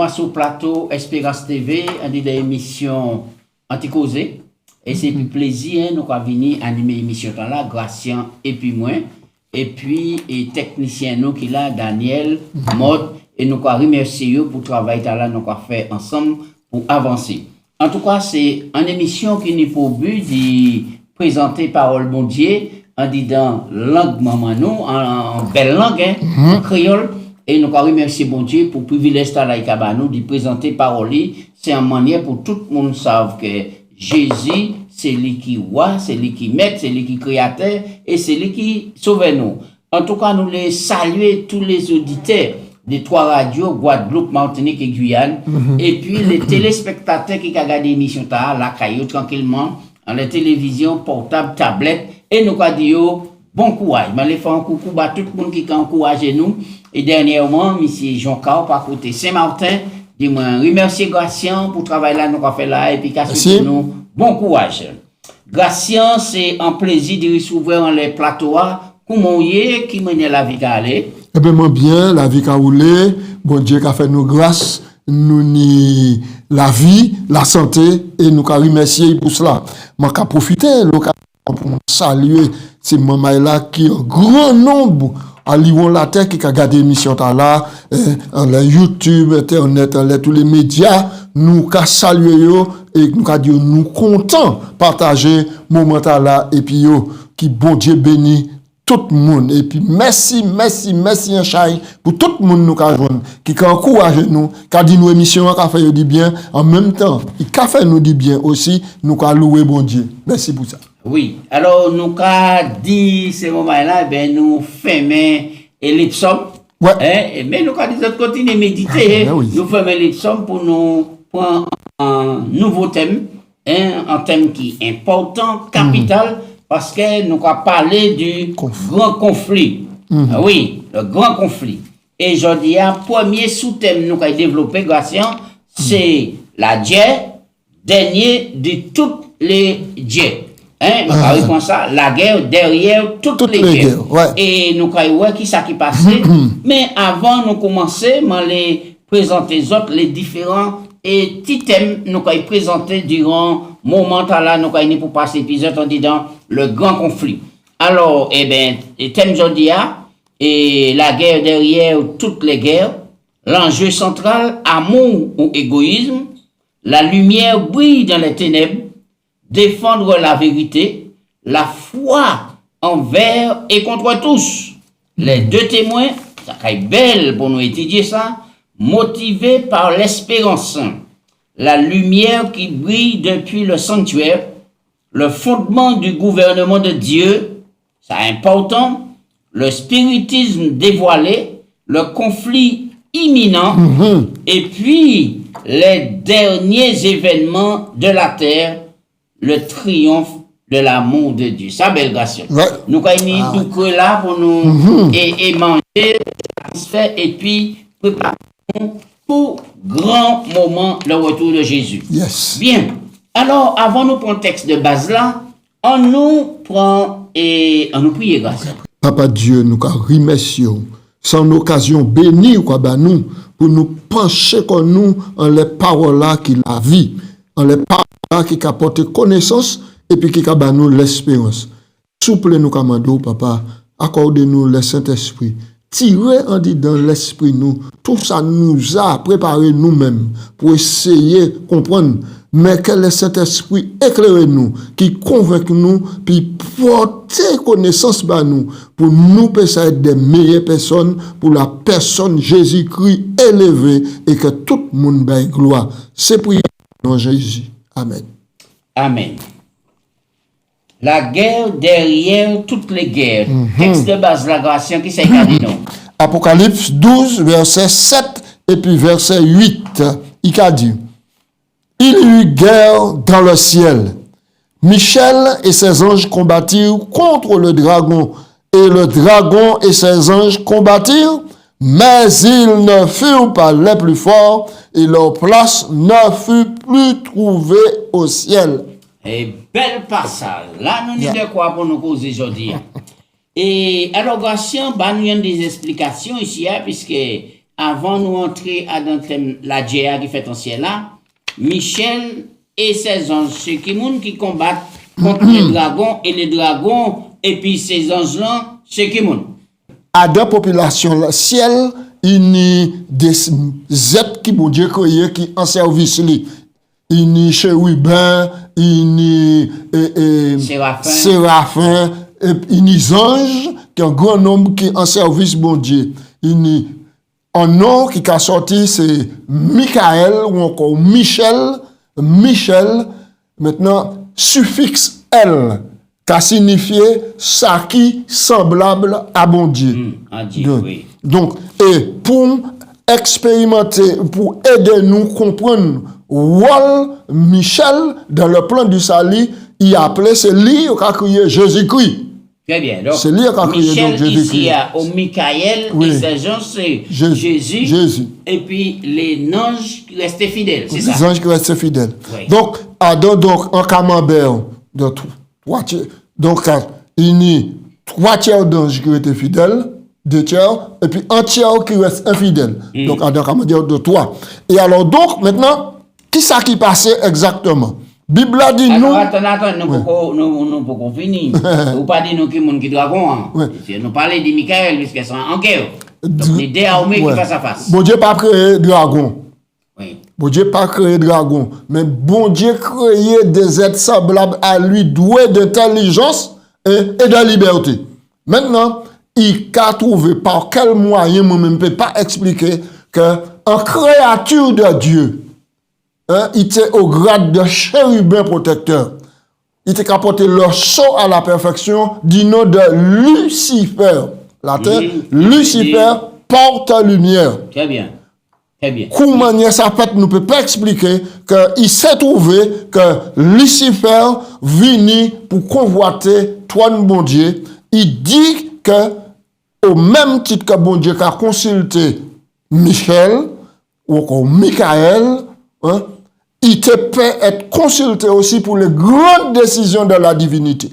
sur le plateau Espérance TV, on dit des émissions anti-causées. Et c'est un plaisir, nous avons venir animer l'émission là, Gracien et puis moi. Et puis, et technicien nous qui là, Daniel, Maud, et nous avons remercié pour le travail là, nous avons fait ensemble pour avancer. En tout cas, c'est une émission qui n'est pour but de présenter parole bon Dieu en disant langue maman nous, en belle langue, en créole. Et nous avons remercié bon Dieu pour le privilège de présenter parole. C'est une manière pour tout le monde savoir que Jésus, c'est lui qui roi, c'est lui qui maître, c'est lui qui créateur et c'est lui qui sauve nous. En tout cas, nous les saluer tous les auditeurs des 3 radios, Guadeloupe, Martinique et Guyane, et puis les téléspectateurs qui regardent l'émission la caillou tranquillement, en la télévision, portable, tablette, et nous avons dit bon courage. Je vais faire un coucou à tout le monde qui a encouragé nous. Et dernièrement, M. Jean Cao, par côté Saint-Martin, dis-moi, remercier Gracien pour le travail là, nous avons fait là, et puis qu'à ce nous, bon courage. Gracien, c'est un plaisir de recevoir les plateaux, comment y est, qui mène la vie à aller. Eh bien, bien, la vie qu'a roulé, bon Dieu qui a fait nous grâce, nous ni la vie, la santé, et nous qu'a remercier pour cela. Moi, qu'a profité l'occasion pour saluer ces mamans-là qui ont grand nombre à Lyon la terre qui a gardé l'émission là, en YouTube, Internet, tous les médias, nous qu'a salué et nous qu'a dit nous contents partager moment là et puis qui bon Dieu bénit tout le monde. Et puis, merci, un chai pour tout le monde nous qui encourage nous, qui a dit nous émission, qui a fait du bien, en même temps, qui a fait nous du bien aussi, nous a loué bon Dieu. Merci pour ça. Oui, alors nous a dit ces moments-là, ben nous fermons l'ipsum. Ouais. Mais nous a dit de continuer à méditer. Oui. Nous fermons l'ipsum pour nous prendre un nouveau thème, un thème qui est important, capital. Parce que nous avons parlé du grand conflit. Oui, le grand conflit. Et je dis, premier sous-thème nous avons développé, Gracien, c'est la guerre, dernier de toutes les guerres. Nous avons comme ça, la guerre derrière toutes les guerres. Ouais. Et nous avons vu qui ça qui passait. Mais avant de commencer, je les présenter les différents et petits thèmes nous avons présentés durant moment là, nous avons pour passer l'épisode en disant le grand conflit. Alors, le thème aujourd'hui, et la guerre derrière toutes les guerres, l'enjeu central, amour ou égoïsme, la lumière brille dans les ténèbres, défendre la vérité, la foi envers et contre tous. Les deux témoins, ça serait belle pour nous étudier ça, motivés par l'espérance, la lumière qui brille depuis le sanctuaire, le fondement du gouvernement de Dieu, c'est important, le spiritisme dévoilé, le conflit imminent, et puis les derniers événements de la terre, le triomphe de l'amour de Dieu. Ça, belle grâce. Ouais. Nous avons mis tout que là pour nous et manger, et puis préparer pour grand moment le retour de Jésus. Yes. Bien. Alors, avant nous prendre le texte de base là, on nous prend et on nous prie grâce. Papa Dieu, nous remercions sans occasion bénie quoi ba nous pour nous pencher comme nous en les paroles là qui la vie, en les paroles là qui apportent connaissance et puis qui ba nous l'espérance. Souple nous commandons papa, accordez-nous le Saint-Esprit. Tirer en dit dans l'esprit nous, tout ça nous a préparé nous-mêmes pour essayer de comprendre, mais que le Saint-Esprit éclaire nous, qui convainc nous, puis porter connaissance par nous, pour nous être des meilleures personnes, pour la personne Jésus-Christ élevé, et que tout le monde ait gloire. C'est pour dans Jésus. Amen. Amen. La guerre derrière toutes les guerres. Texte de base, la grâce qui s'est gardé non. Apocalypse 12, verset 7 et puis verset 8. Il a dit, il y eut guerre dans le ciel. Michel et ses anges combattirent contre le dragon, et le dragon et ses anges combattirent, mais ils ne furent pas les plus forts, et leur place ne fut plus trouvée au ciel. Et bel passage. Là, nous n'y de quoi pour nous causer aujourd'hui. Et alors, Gracien, nous avons des explications ici, puisque avant nous entrer à dans le thème la GA qui fait en ciel là, Michel et ses anges, ceux qui combattent contre les dragons et les dragons, et puis ces anges-là, ceux qui montent. À deux populations, le ciel, il y a des êtres qui bon Dieu créé qui en service li. Il y a chérubins, il y a séraphins, il y a anges qui ont un grand nombre qui en service bon Dieu. Il y a un nom qui a sorti, c'est Michael ou encore Michel. Michel, maintenant, suffixe L, qui a signifié ça qui semblable à bon Dieu. Oui. Donc, et pour expérimenter, pour aider nous comprendre rôle Michel dans le plan du salut, il a appelé ce livre qu'a créé Jésus-Christ. Très bien. Donc, c'est lui qui a créé Michel Jésus-Christ. Ici, au Michael, oui. et ses gens, c'est Jésus. Et puis les anges qui restaient fidèles, c'est ça? Les anges qui restent fidèles. Oui. Donc, en camembert, de trois tiers, donc, il y a 3 tiers d'anges qui étaient fidèles, 2 tiers, et puis 1 tiers qui reste infidèle. Donc, en camembert de 3. Et alors, donc, maintenant, qui ça qui passait exactement? Bible a dit nous. Attends, nous pouvons finir. Vous pas dit nous qui monde qui dragon. Nous parlons de Michael, puisque c'est en guerre. Donc, les deux armées qui face à face. Bon Dieu pas créé dragon. Oui. Bon Dieu pas créé dragon. Mais bon Dieu créé des êtres semblables à lui, doués d'intelligence et de liberté. Maintenant, il a trouvé par quel moyen, moi-même, ne peux pas expliquer qu'en créature de Dieu, il était au grade de chérubin protecteur. Il était capable leur saut à la perfection du nom de Lucifer. Latin, Lucifer porte lumière. Très bien. Très bien. Comment ça fait, nous ne peut pas expliquer qu'il s'est trouvé que Lucifer venu pour convoiter toi, bon Dieu. Il dit que, au même titre que bon Dieu a consulté Michel, ou encore Michael, il peut être consulté aussi pour les grandes décisions de la divinité.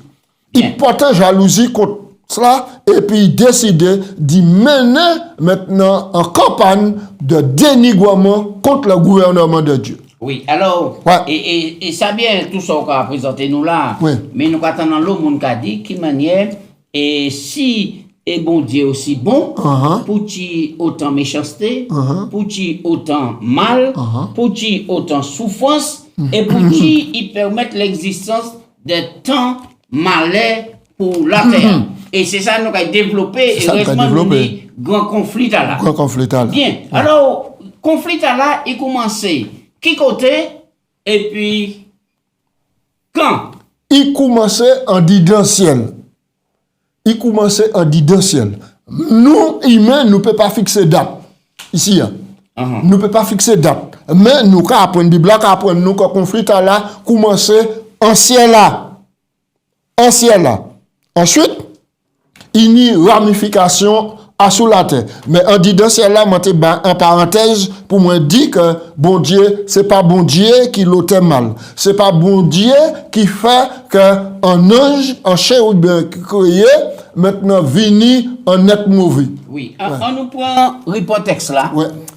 Il portait jalousie contre cela et puis il décidait d'y mener maintenant en campagne de dénigrement contre le gouvernement de Dieu. Oui, alors, et ça bien tout ça qu'on a présenté nous là, mais nous attendons l'autre monde qui a dit, qui manière, et si et bon Dieu aussi bon, pour qui autant méchanceté, pour qui autant mal, pour qui autant souffrance, et pour qui il permet l'existence des temps malais pour la terre. Et c'est ça nous avons développé, et heureusement nous dit grand conflit là. Grand conflit là. Bien, alors, conflit là, il commençait qui côté, et puis quand? Il commençait en distanciel. Il commençait en distanciel. Nous, humains, nous ne pouvons pas fixer date. Ici, nous ne pouvons pas fixer date. Mais nous, quand apprendre la Bible, quand apprendre nous, quand le conflit là, commençait en ciel là. En ciel là. Ensuite, il y a une ramification à sous la terre. Mais en disant cela, en parenthèse, pour moi dire que bon Dieu, c'est pas bon Dieu qui l'ôte mal. C'est pas bon Dieu qui fait qu'un ange, un chérubin créé, maintenant vini en être mauvais. Oui, on nous prend le texte là.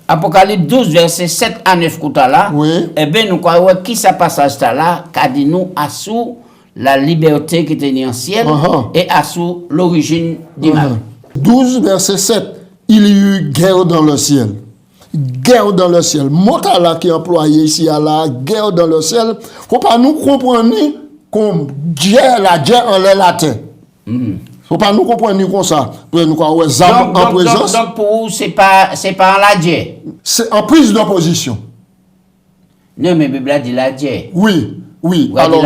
Apocalypse 12, verset 7 à 9 là. Eh bien, nous croyons qui ça passage là, qu'a dit nous à sous la liberté qui était née en ciel et à sous l'origine du mal. 12, verset 7. Il y a eu guerre dans le ciel. Guerre dans le ciel. Motala qui est employé ici à la guerre dans le ciel. Faut pas nous comprendre comme Dieu, la guerre en l'air la terre. Faut pas nous comprendre comme ça. Pour nous croire aux armes en présence. Donc pour vous, c'est pas en la guerre. C'est en prise d'opposition. Non, mais Bible a dit la guerre. Oui. Oui, alors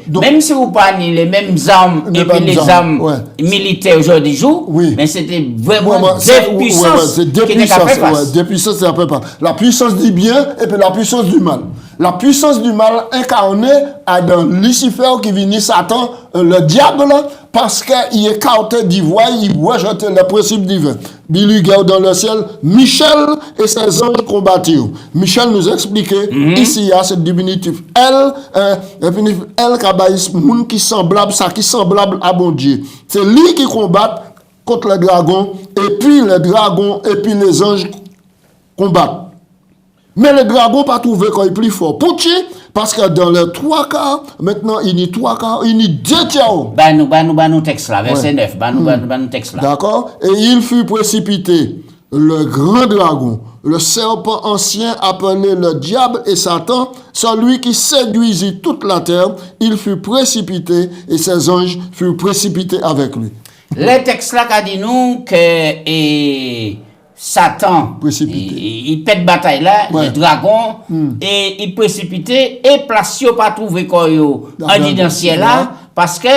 donc, même si vous parlez les mêmes armes et puis les armes militaires aujourd'hui jour, mais c'était vraiment des puissances qui étaient à faire face. Des puissances, c'est à peu près. La puissance du bien et puis la puissance du mal. La puissance du mal incarnée dans Lucifer qui vient Satan, le diable, parce qu'il est écarté d'ivoire, il rejette le principe divin. Billy guerre dans le ciel, Michel et ses anges combattirent. Michel nous expliquait, ici, il y a ce diminutif Elle qui semblable, ça qui semblable à bon Dieu. C'est lui qui combat contre les dragons, et puis les dragons, et puis les anges combattre. Mais le dragon pas trouvé quand il est plus fort. Pourquoi? Parce que dans les 3 quarts, maintenant, il y a 3 quarts, il y a 2 tiers. Nous texte là, verset 9. Nous texte là. D'accord? Et il fut précipité, le grand dragon, le serpent ancien appelé le diable et Satan, celui qui séduisit toute la terre, il fut précipité et ses anges furent précipités avec lui. Le texte là qu'a dit nous que Satan, il pète bataille là, le dragon, et il précipité et place yo pas trouver quoi yo en dit dans le ciel là, parce que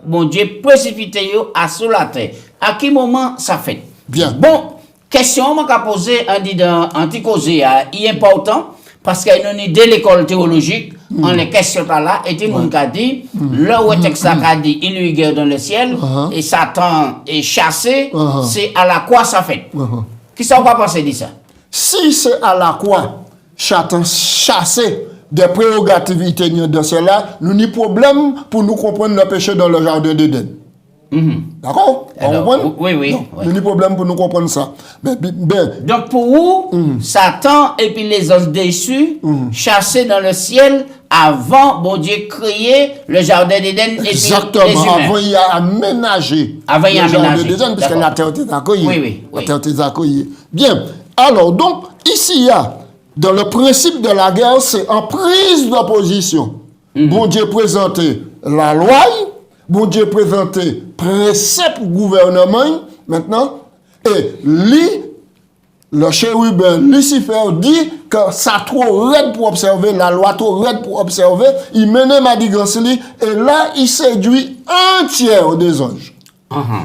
bon Dieu précipité yo à sous la terre. À quel moment ça fait? Bien. Bon, question m'a posé en dit dans anticausé est important parce qu'il y a une idée de l'école théologique en les questions là et tout le monde a dit là où texte a dit il lui guerre dans le ciel et Satan est chassé, c'est à la quoi ça fait? Qui ça va penser de ça? Si c'est à la croix, Satan chassé des prérogatives de cela, nous n'avons pas de problème pour nous comprendre le péché dans le jardin d'Éden. D'accord? Oui. Nous n'avons pas de problème pour nous comprendre ça. Donc pour vous, Satan et puis les anges déçus, chassés dans le ciel avant, bon Dieu, créer le jardin d'Éden et exactement, puis les humains. Avant il a aménagé le jardin d'Éden, puisque la terre était accueillie. Oui. La terre était accueillie. Bien. Alors, donc, ici, il y a, dans le principe de la guerre, c'est en prise de position. Bon Dieu présentait la loi, bon Dieu présentait précepte gouvernement, maintenant, et le chérubin Lucifer dit que ça trop raide pour observer, la loi trop raide pour observer, il menait Madigansli, et là, il séduit 1/3 des anges.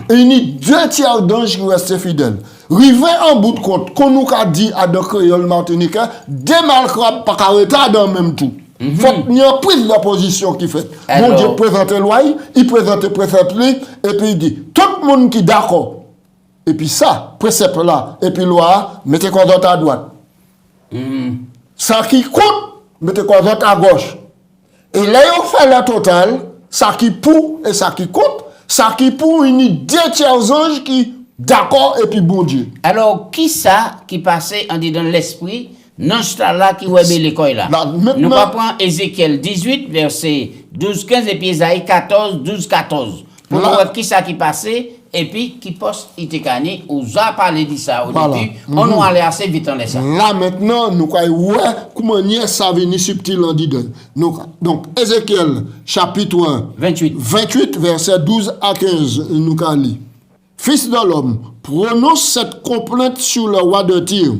Et il y a 2/3 d'anges qui restent fidèles. Rivé en bout de compte, qu'on nous a dit à deux créoles martiniquais, des malcrabes pas arrêter dans le même tout. Faut qu'il y ait une prise de position qui fait. Bon Dieu présente loi, il présente précepte lui, et puis il dit, tout le monde qui est d'accord, et puis ça, précepte là, et puis loi, mettez quoi d'autre à droite. Ça qui compte, mettez quoi d'autre à gauche. Et là, on fait la totale, ça qui pour et ça qui compte, ça qui pour, il y a 2/3 anges qui d'accord et puis bon Dieu. Alors, qui ça qui passait en dit dans l'esprit, non c'est là qui ouais l'école là. Nous va prendre Ézéchiel 18 verset 12-15 et puis Isaïe 14 12-14. Pour voir qui ça qui passait et puis qui poste itekani ou a parlé de ça au début. On nous allait assez vite en laissant. Là maintenant nous ouais comment ça vient subtil en dit donc Ézéchiel chapitre 28 verset 12 à 15 nous lit. Fils de l'homme, prononce cette complainte sur le roi de Tyr.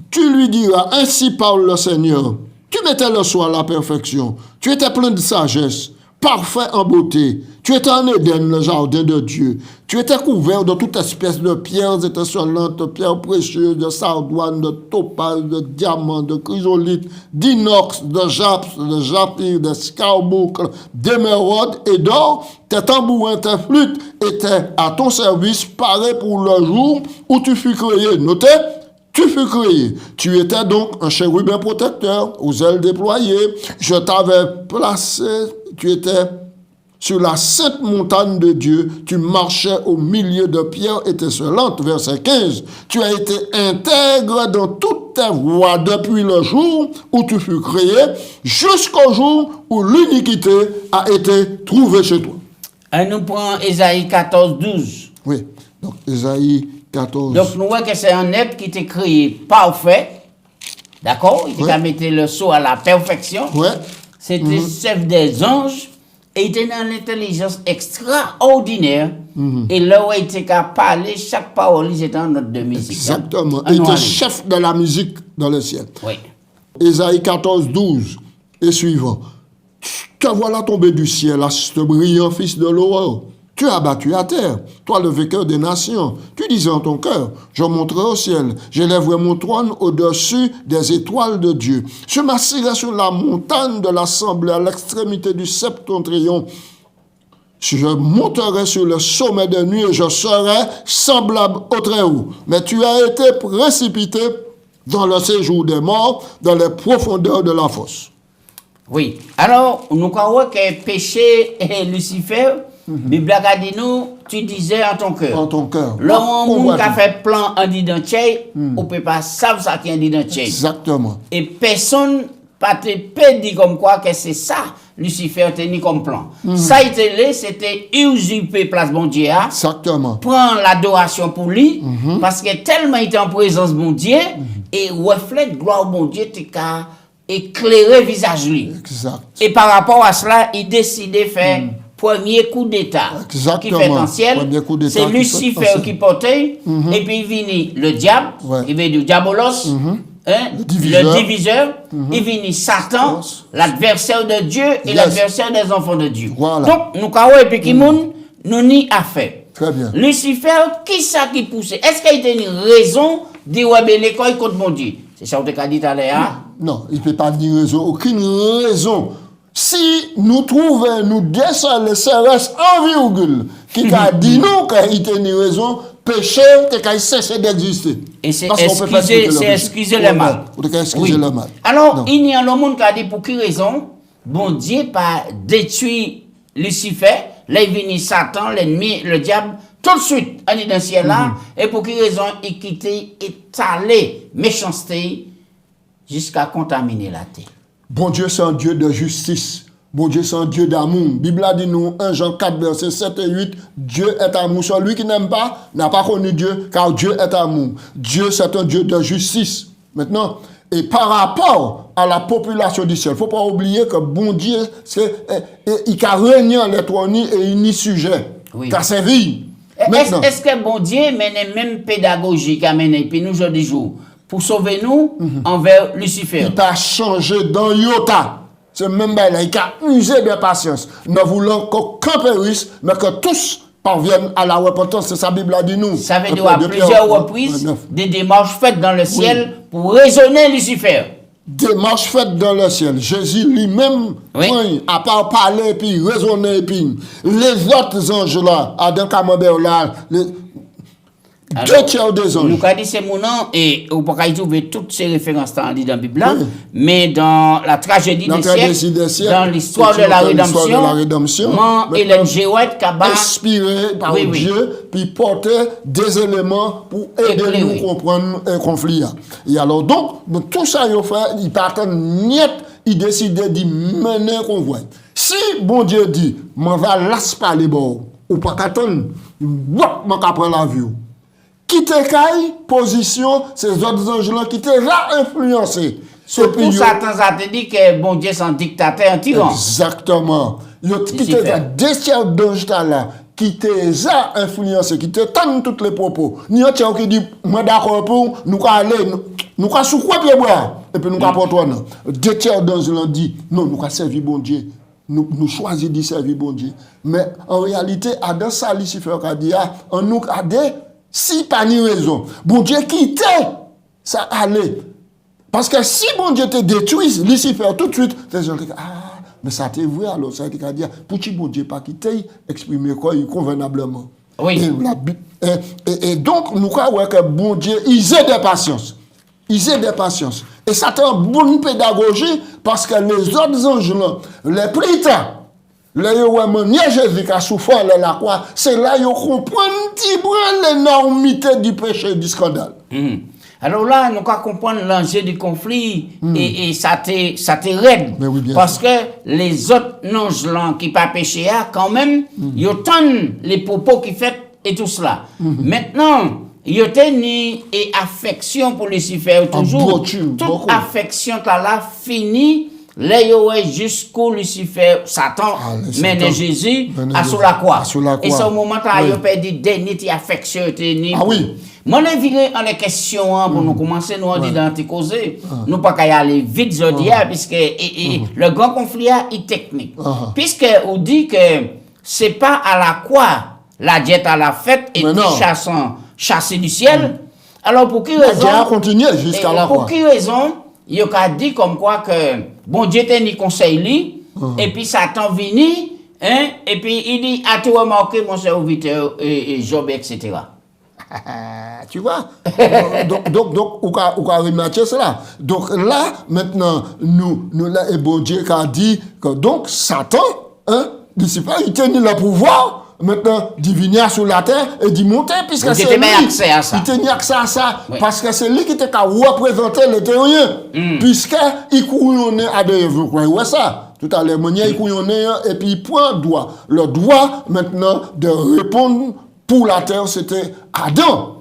Tu lui diras, ainsi parle le Seigneur. Tu mettais le soin à la perfection. Tu étais plein de sagesse, parfait en beauté. Tu étais en Éden, le jardin de Dieu. Tu étais couvert de toute espèce de pierres étincelantes, de pierres précieuses, de sardoine, de topaz, de diamants, de chrysolite, d'inox, de jaspis, de japhir, de scarboucle, d'émeraude et d'or. Tes tambourins, tes flûtes étaient à ton service, parés pour le jour où tu fus créé. Notez, tu fus créé. Tu étais donc un chérubin protecteur, aux ailes déployées. Je t'avais placé, tu étais sur la sainte montagne de Dieu, tu marchais au milieu de pierres étincelantes, verset 15. Tu as été intègre dans toutes tes voies depuis le jour où tu fus créé, jusqu'au jour où l'iniquité a été trouvée chez toi. Et nous prenons Ésaïe 14, 12. Oui, donc Ésaïe 14. Donc nous voyons que c'est un être qui était créé parfait, d'accord? Il a mis le sceau à la perfection. Ouais. C'était chef des anges. Et il était dans l'intelligence extraordinaire. Et là où il était capable de parler, chaque parole, il était en note de musique. Exactement. Il était chef de la musique dans le ciel. Oui. Ésaïe 14, 12 et suivant. Te voilà tombé du ciel, ce brillant fils de l'aurore. Tu as battu à terre, toi le vainqueur des nations. Tu disais en ton cœur, je monterai au ciel, j'élèverai mon trône au-dessus des étoiles de Dieu. Je m'assirai sur la montagne de l'assemblée à l'extrémité du septentrion. Je monterai sur le sommet des nuits et je serai semblable au Très-Haut. Mais tu as été précipité dans le séjour des morts, dans les profondeurs de la fosse. Oui. Alors, nous croyons que péché et Lucifer, Bible a dit nous, tu disais en ton cœur. En ton cœur. L'homme monde qui a fait plan en d'identité, on peut pas savoir ça qui est en d'identité. Exactement. Et personne pas te peut dire comme quoi que c'est ça Lucifer tenu comme plan. Ça c'était usurper place bon Dieu. Exactement. Prendre l'adoration pour lui parce que tellement il était en présence bon Dieu et reflète gloire bon Dieu t'as éclairer visage lui. Exact. Et par rapport à cela, il décidait de faire premier coup d'état qui fait en ciel. C'est Lucifer qui portait et puis il vient le diable, il veut du diabolos. Le diviseur, il vient Satan, l'adversaire de Dieu et l'adversaire des enfants de Dieu. Voilà. Donc, nous avons et puis nous n'y a fait. Très bien. Lucifer, qui ça qui poussait? Est-ce qu'il y a une raison de rebeller contre mon Dieu? C'est ça que tu as dit tout à l'heure? Non, il ne peut pas dire raison, aucune raison. Si nous trouvons, nous descendons le CRS en virgule, qui a dit nous qu'il y a une raison, péché, qu'il cesse d'exister. Et c'est excuser le mal. Oui. Le mal. Alors, non. Il y a un monde qui a dit pour quelle raison, bon Dieu pas détruit Lucifer, là il vient Satan, l'ennemi, le diable, tout de suite, on est dans le ciel là, et pour quelle raison il quittait, étaler méchanceté jusqu'à contaminer la terre. Bon Dieu, c'est un Dieu de justice. Bon Dieu, c'est un Dieu d'amour. Bible a dit nous, 1 Jean 4, versets 7 et 8, Dieu est amour. Celui qui n'aime pas n'a pas connu Dieu, car Dieu est amour. Dieu, c'est un Dieu de justice. Maintenant, et par rapport à la population du ciel, il ne faut pas oublier que bon Dieu, il a régné les trônes et il n'y sujet. Oui. Car c'est vie. Est-ce que bon Dieu mène même pédagogie qu'a mené, puis nous, aujourd'hui, jour, pour sauver nous envers Lucifer? Il t'a changé dans Iota. C'est même là, il a usé de patience. Nous voulons qu'aucun périsse, mais que tous parviennent à la repentance. C'est ça, Bible a dit nous. Ça veut dire à plusieurs reprises des démarches faites dans le ciel pour raisonner Lucifer. Démarches faites dans le ciel. Jésus lui-même, à part parler, puis raisonner, puis les autres anges là, Adam Camembert là, deux tiers des anges. Nous avons dit c'est mon nom et on peut trouver toutes ces références dans la Bible, mais dans la tragédie des siècles, dans l'histoire de la rédemption, Hélène G. White a inspiré par Dieu, puis porter des éléments pour aider nous à comprendre un conflit. Et alors donc, tout ça, il partait net, il décidait de mener un convoi. Si bon Dieu dit, m'en va lasse pas les bords, ou pas qu'attendre, m'en prendre la vue. Qui te caille, position, ces autres anges-là qui te va influencer. C'est pour Satan, ça te dit que bon Dieu, c'est un dictateur, un tyran. Exactement. Qui te va des tiers d'anges là, qui te a influencé, qui te tente tous les propos. Ni un tiers qui dit, moi d'accord pour, nous aller, nous sous quoi pied boire, et puis nous pour toi. Des tiers d'anges là dit, non, nous servir bon Dieu. Nous choisissons de servir bon Dieu. Mais en réalité, Adam ça, Lucifer a dit, on nous a dit, si pas ni raison, bon Dieu quittait, ça allait. Parce que si bon Dieu te détruit, Lucifer tout de suite, les gens disent, mais ça t'est vrai alors, ça a dit, pour qui bon Dieu pas quitter, exprimer quoi convenablement. Oui. Et donc, nous croyons que bon Dieu, il a de patience. Il a de patience. Et ça a une bonne pédagogie parce que les autres anges, les plus tard, là, Jésus qui a souffert la croix, c'est là qu'ils comprennent l'énormité du péché, du scandale. Alors là, nous comprenons l'enjeu du conflit et ça te raide. Oui, parce que les autres anges qui n'ont pas péché, quand même, ils ont les propos qu'ils font et tout cela. Maintenant, ils ont une affection pour Lucifer toujours. Toute affection là finie. Là, jusqu'au Lucifer, Satan mène Jésus à sous la croix. Et c'est au moment où il a perdu dernier affection. Ah oui. Moi, je vais en question pour nous commencer, nous en causer. Nous pas qu'à y aller vite, je dis, puisque le grand conflit est technique. Puisque on dit que c'est pas à la croix, la diète à la fête et chasser du ciel. Alors, pour qui raison? La continue jusqu'à la croix. Pour qui raison? Il a dit comme quoi que bon Dieu t'a ni conseil lui, et puis Satan vini, et puis il dit, as-tu remarqué mon serviteur et Job, etc. Tu vois? donc, on a remarqué cela. Donc là, maintenant, nous là, et bon Dieu qui a dit que donc Satan, Lucifer, il tenait le pouvoir. Maintenant, d'y venir sur la terre et d'y monter, puisque c'est lui. Accès à ça. Il tenait accès à ça, Oui. parce que c'est lui qui était qu'à représenter le terrien. Puisqu'il couillonnait à deux, vous croyez ça? Tout à l'heure, il couillonnait et puis il prend le droit maintenant de répondre pour la terre, c'était Adam.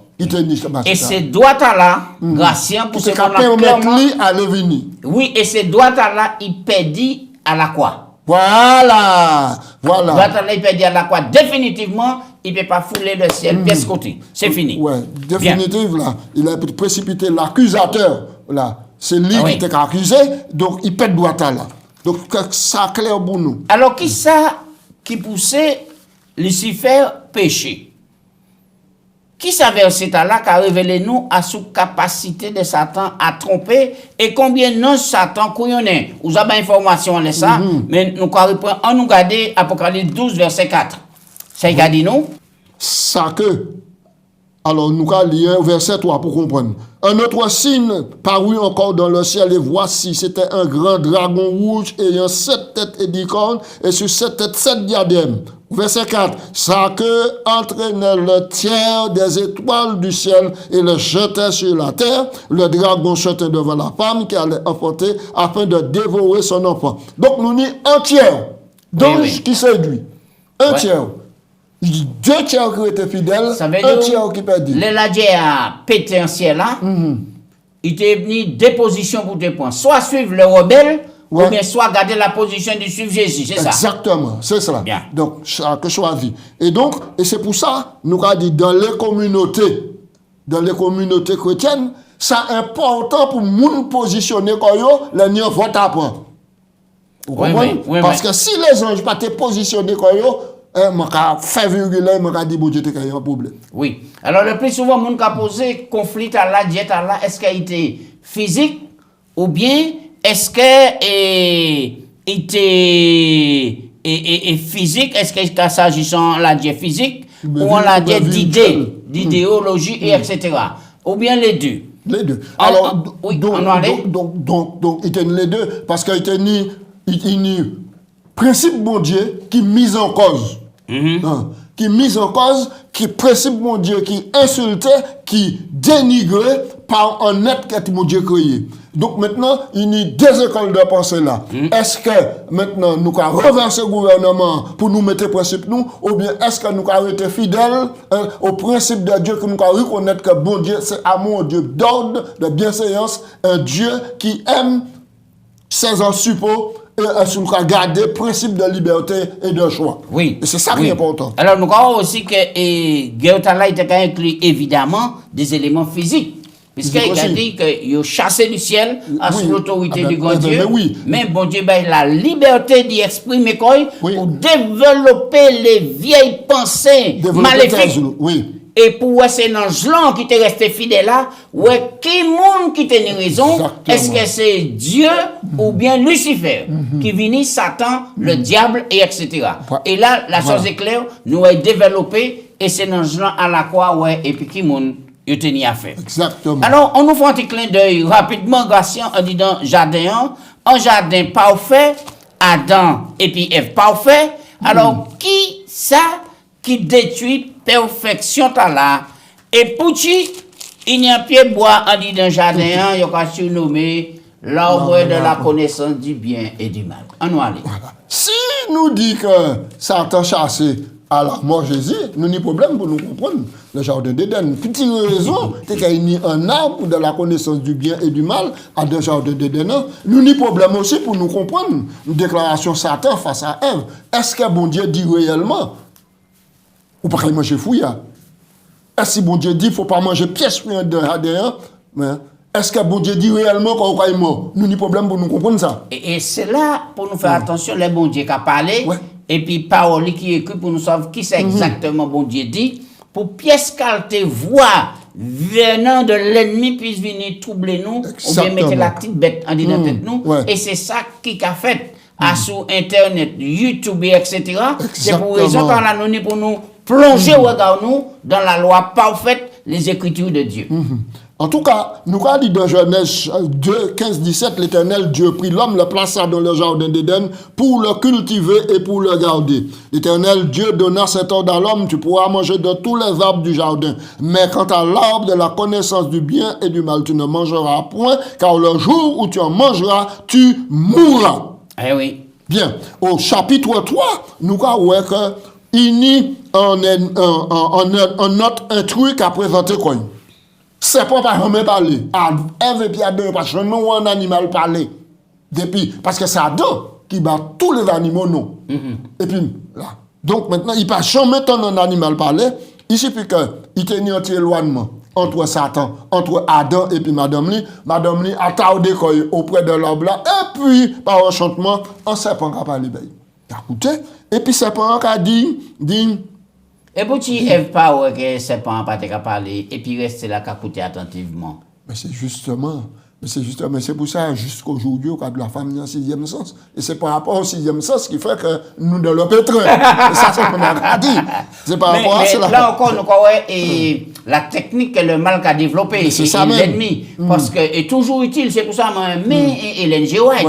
Et ces droits-là, Gratien, pour ce qu'on a clairement à venir. Oui, et ces droits-là, il perdit à la croix. Voilà. Droits-là, il perdit à la croix. Définitivement, il ne peut pas fouler le ciel pièce côté. C'est fini. Ouais, définitivement, là, il a précipité l'accusateur, là. C'est lui qui était accusé, donc il perd droit-là. Donc, ça clair pour nous. Alors, qui ça qui poussait Lucifer péché? Qui savait cet là qui a révélé nous à sous capacité de Satan à tromper et combien non Satan couillonnait. Vous avez information de ça, mais nous on nous garder Apocalypse 12 verset 4. Ça y a dit nous? Ça que alors nous allons lire verset 3 pour comprendre. Un autre signe parut encore dans le ciel et voici, c'était un grand dragon rouge ayant 7 têtes et 10 cornes et sur 7 têtes 7 diadèmes. Verset 4. Ça que entraînait le tiers des étoiles du ciel et le jetait sur la terre. Le dragon jetait devant la femme qui allait enfanter afin de dévorer son enfant. Donc nous avons un tiers d'ange qui séduit. Un tiers. 2 tiers qui étaient fidèles, un tiers qui perdit. Le ladje a pété un ciel là, il était venu des positions pour 2 points. Soit suivre le rebelle, ou bien soit garder la position de suivre Jésus, c'est ça? Exactement, c'est cela. Bien. Donc, chaque choisi. Et donc, et c'est pour ça, nous avons dit, dans les communautés chrétiennes, c'est important pour nous positionner comme eux, les nions votent à point. Vous comprenez? Parce que si les anges pas été positionnés comme eux, fait virgule, je dit bon Dieu qu'il y a un problème. Oui. Alors le plus souvent, on a posé conflit à la diète à la, est-ce qu'il était physique ou bien est-ce qu'il était physique, est-ce qu'il s'agissant de la diète physique ou la diète d'idéologie et etc. Ou bien les deux. Les deux. Alors, oui, donc, il était les deux parce qu'il était ni principe bon Dieu qui mise en cause. Qui mise en cause, qui principe mon Dieu, qui insultait, qui dénigrait par un être que mon Dieu créé. Donc maintenant, il y a 2 écoles de pensée là. Est-ce que maintenant nous avons renversé le gouvernement pour nous mettre principe nous, ou bien est-ce que nous avons été fidèles au principe de Dieu, que nous avons reconnaître que bon Dieu, c'est amour, Dieu d'ordre, de bienséance, un Dieu qui aime ses en suppos, et sur garder le principe de liberté et de choix. Oui. Et c'est ça qui est important. Alors, nous avons aussi que Géotala était inclus évidemment des éléments physiques. Puisqu'il a dit qu'il a chassé du ciel sous l'autorité du grand Dieu. Mais bon Dieu, il a la liberté d'y exprimer pour développer les vieilles pensées maléfiques. Et pour ces anges-là qui étaient restés fidèles là, qui monde qui tenait raison? Est-ce que c'est Dieu ou bien Lucifer qui vient Satan, le diable et etc. Et là, la chose est claire, nous avons développé et ces anges-là à la croix, et puis qui monde il tenait à faire. Exactement. Alors, on nous fait un petit clin d'œil rapidement, Gratien, en disant jardin, un jardin parfait, Adam et puis Ève parfait. Alors, qui ça qui détruit perfection là? Et pour qui il y a un pied bois en dit dans jardin, il y a surnommé l'arbre de la connaissance du bien et du mal. On va aller. Si nous dit que Satan chassé à la mort Jésus, nous n'avons pas de problème pour nous comprendre le jardin d'Éden. Petite raison, c'est qu'il y a un arbre de la connaissance du bien et du mal à le jardin d'Éden. Nous n'avons pas de problème aussi pour nous comprendre une déclaration Satan face à Ève. Est-ce que bon Dieu dit réellement ou pas manger fouilla? Est-ce que bon Dieu dit qu'il ne faut pas manger pièce de jardin? Est-ce que bon Dieu dit réellement qu'on est mort? Nous n'avons pas de problème pour nous comprendre ça. Et c'est là pour nous faire attention, le bon Dieu qui a parlé. Et puis, parole qui écrit pour nous savoir qui c'est exactement bon Dieu dit, pour pièce qualité voix venant de l'ennemi puisse venir troubler nous, ou bien mettre la petite bête en dedans tête nous. Et c'est ça qui a fait sur Internet, YouTube, etc. C'est pour raison qu'on a donné pour nous plonger, regard nous, dans la loi parfaite, les Écritures de Dieu. En tout cas, nous avons dit dans Genèse 2, 15, 17, l'Éternel Dieu prit l'homme, le plaça dans le jardin d'Éden pour le cultiver et pour le garder. L'Éternel Dieu donna cet ordre à l'homme, tu pourras manger de tous les arbres du jardin. Mais quant à l'arbre de la connaissance du bien et du mal, tu ne mangeras point, car le jour où tu en mangeras, tu mourras. Eh oui. Bien, au chapitre 3, nous avons que il y a un truc à présenter quoi. C'est pas jamais parler. Ève et puis Adam, parce que nous, un animal parler. Depuis, parce que c'est Adam qui bat tous les animaux, non. Et puis, là. Donc maintenant, il ne peut jamais entendre un animal parler. Il suffit qu'il tenait un petit éloignement entre Satan, entre Adam et puis Madame Li. Madame Li a tardé auprès de l'arbre là. Et puis, par enchantement, un serpent qui a parlé. Écoutez, et puis serpent qui a dit. Et pour tu Ève pas ouais que c'est pas qu'à parler et puis rester là qu'à écouter attentivement. Mais c'est justement, c'est pour ça jusqu'aujourd'hui au cas de la femme dans le sixième sens. Et c'est par rapport au sixième sens qui fait que nous dans le pétrin. Ça c'est ce qu'on a dit. C'est par rapport à cela. Là encore nous et la technique que le mal qu'a développé et l'ennemi parce que est toujours utile, c'est pour ça mais Ellen G. White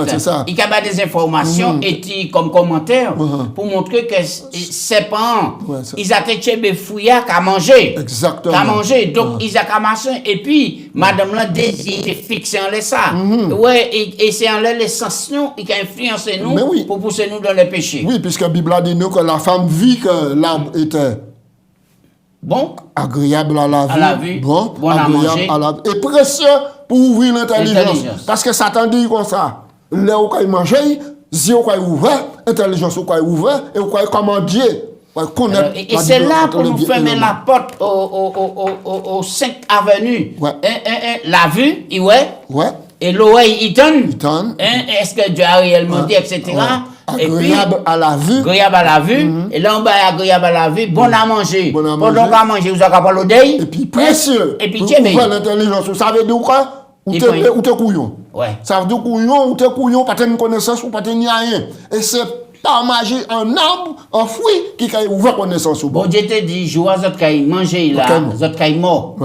il y a des informations et comme commentaire pour montrer que serpent ils attaquent des fouillards qu'à manger. Exactement. Qu'à manger donc ils a qu'à manger et puis madame là désir fixé en ça. Ouais et c'est en les sensations qui a influencé nous pour pousser nous dans le péché. Oui, puisque la Bible a dit nous que la femme vit que l'arbre était bon, agréable à la vue, bon agréable à la vue, et précieux pour ouvrir l'intelligence. Parce que Satan dit comme ça, là où il mange, yeux où il ouvert, intelligence où il ouvert, et où il comment Dieu. Et c'est là pour nous fermer la porte au 5 avenue. La vue, et l'oreille, il donne. Est-ce que Dieu a réellement dit, etc. Agréable à la vue. Agréable à la vue. Et là, on va agréable à la vue. Bon à manger. Pendant qu'on mange, vous avez pas l'oreille. Et puis précieux. Et puis Dieu. L'intelligence, vous savez de quoi? Ou t'es couillon. Ça veut dire couillon, ou t'es couillon, pas de connaissance, ou pas de rien. Et c'est par magie un arbre, un fruit qui a ouvert connaissance. Bon, Dieu te dit, joie, vous avez mangé là, vous avez mort.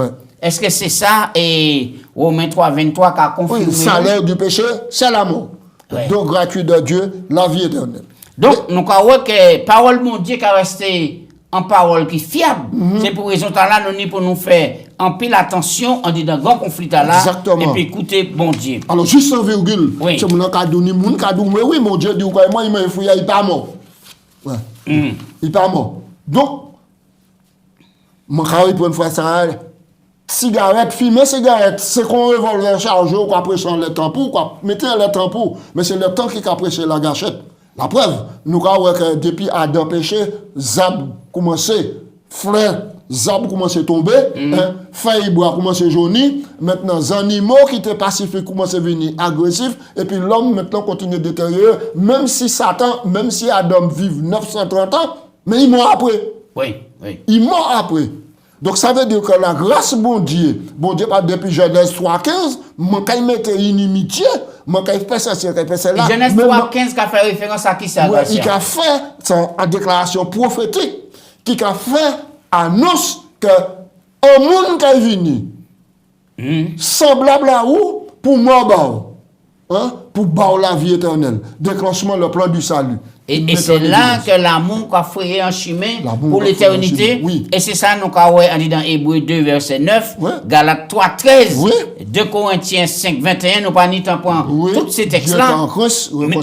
Est-ce que c'est ça et Romains 3, 23 qui a confirmé? Le salaire du péché, c'est la mort. Donc, gratuit de Dieu, la vie éternelle. Donc, nous avons que parole de Dieu qui a resté en parole qui est fiable. C'est pour raison là, nous pour nous faire en pile attention, on dit dans grand conflit là. Exactement. Et puis écoutez, bon Dieu. Alors, juste en virgule. Oui. C'est mon cadeau, ni mon cadeau, mais oui, mon Dieu dit, moi, il m'a fouillé, il n'est pas mort. Ouais. Il n'est pas mort. Donc, mon carré pour une fois ça, cigarette, fumer cigarette, c'est qu'on revolver chargé ou qu'on prêche le tampon, quoi. Mettez le tampon, mais c'est le temps qui a prêché la gâchette. La preuve, nous avons que depuis Adam péché, Zab commencé, fleur, Zab commencé à tomber, feuille bois commencé à jaunir, maintenant les animaux qui étaient pacifiques commencent à venir agressifs, et puis l'homme maintenant continue à détériorer, même si Satan, même si Adam vit 930 ans, mais il mort après. Oui. Il mort après. Donc ça veut dire que la grâce bon Dieu pas depuis Genèse 3.15, mon quand il mettait inimitié, mon quand il fait ça, c'est là. Genèse 3.15 qui a fait référence à qui ça? Il a fait une déclaration prophétique, qui a fait annonce que un monde qui est venu, semblable à où, pour mort, pour bâtir la vie éternelle, déclenchement le plan du salut. Et c'est là que l'amour a frayé un chemin pour l'éternité. Oui. Et c'est ça nous avons dit dans Hébreux 2, verset 9, Galates 3, 13, 2 Corinthiens 5, 21, nous pas ni temps pour tous ces textes-là.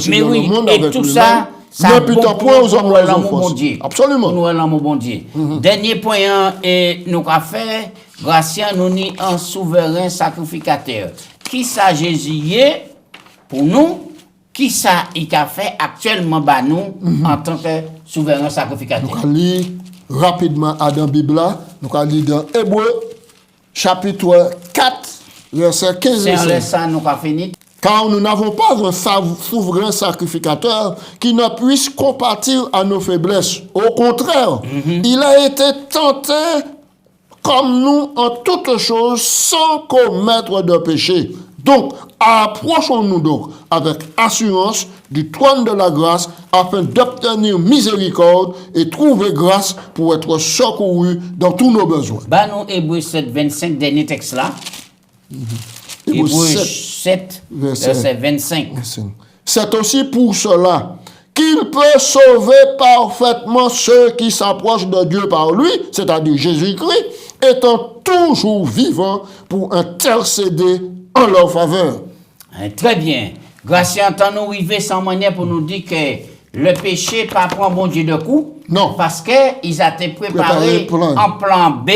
Mais oui, et tout ça, ça pour l'amour bon Dieu. Absolument. Nous l'amour bon Dieu. Dernier point, et nous avons fait, Gratien nous ni un souverain sacrificateur. Qui ça Jésus est pour nous? Qui ça il a fait actuellement nous en tant que souverain sacrificateur? Nous allons lire rapidement dans la Bible, nous allons lire dans Hébreux chapitre 4 verset 15 et 16. Ça nous a fini. Car nous n'avons pas un souverain sacrificateur qui ne puisse compatir à nos faiblesses. Au contraire, il a été tenté comme nous en toutes choses sans commettre de péché. Donc, approchons-nous donc avec assurance du trône de la grâce afin d'obtenir miséricorde et trouver grâce pour être secouru dans tous nos besoins. Nous, Hébreux 7, 25, dernier texte là. Hébreux 7, verset 25. C'est aussi pour cela qu'il peut sauver parfaitement ceux qui s'approchent de Dieu par lui, c'est-à-dire Jésus-Christ, étant toujours vivant pour intercéder en leur faveur. Très bien. Gratien entend nous arriver sans manière pour nous dire que le péché pas prendre bon Dieu de coup. Non. Parce qu'ils ont été préparés en plan B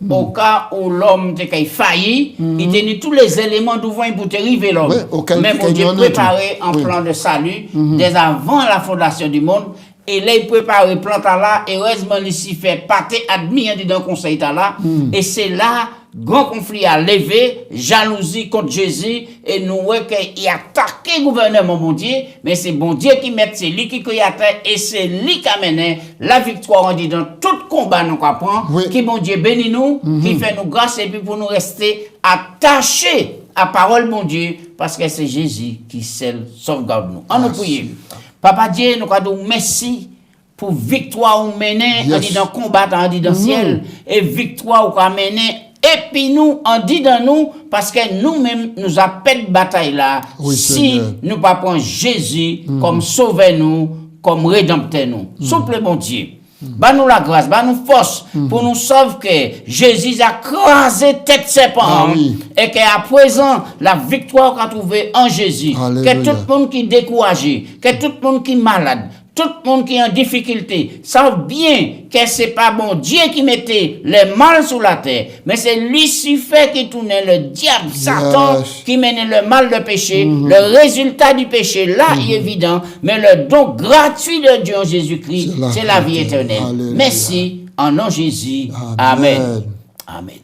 au cas où l'homme était failli. Il tenait tous les éléments d'ouvrir pour te arriver l'homme. Mais bon Dieu préparé en plan de salut dès avant la fondation du monde. Et là, il prépare le plan là, et heureusement, il s'y fait pâter, admis dans le conseil là. Et c'est là, grand conflit a levé, jalousie contre Jésus, et nous voyons qu'il a attaqué le gouvernement bon Dieu, mais c'est bon Dieu qui met, c'est lui qui a terre, et c'est lui qui a mené la victoire, on dit, dans tout combat nous comprend, qui bon Dieu bénit nous, qui fait nous grâce, et puis pour nous rester attachés à parole bon Dieu, parce que c'est Jésus qui seul sauvegarde nous. On nous prie. Papa Dieu, nous avons merci pour victoire ou mener, on dit dans combat, on dit dans ciel, et victoire ou qu'on mené, et puis nous, on dit dans nous, parce que nous-mêmes, nous appelons bataille là, si nous ne prenons pas Jésus comme sauveur nous, comme rédempteur nous. Souple bon Dieu. Bah nous la grâce, bah nous force pour nous sauver que Jésus a crasé tête serpent et qu'à présent la victoire qu'a trouvé en Jésus. Alléluia. Que tout le monde qui est découragé, que tout le monde qui est malade, tout le monde qui est en difficulté, savent bien que c'est pas bon Dieu qui mettait les mal sur la terre, mais c'est Lucifer qui tournait le diable, Satan, qui menait le mal, le péché. Le résultat du péché, là, est évident, mais le don gratuit de Dieu en Jésus-Christ, c'est la vie éternelle. Alléluia. Merci, en nom de Jésus. Amen. Amen.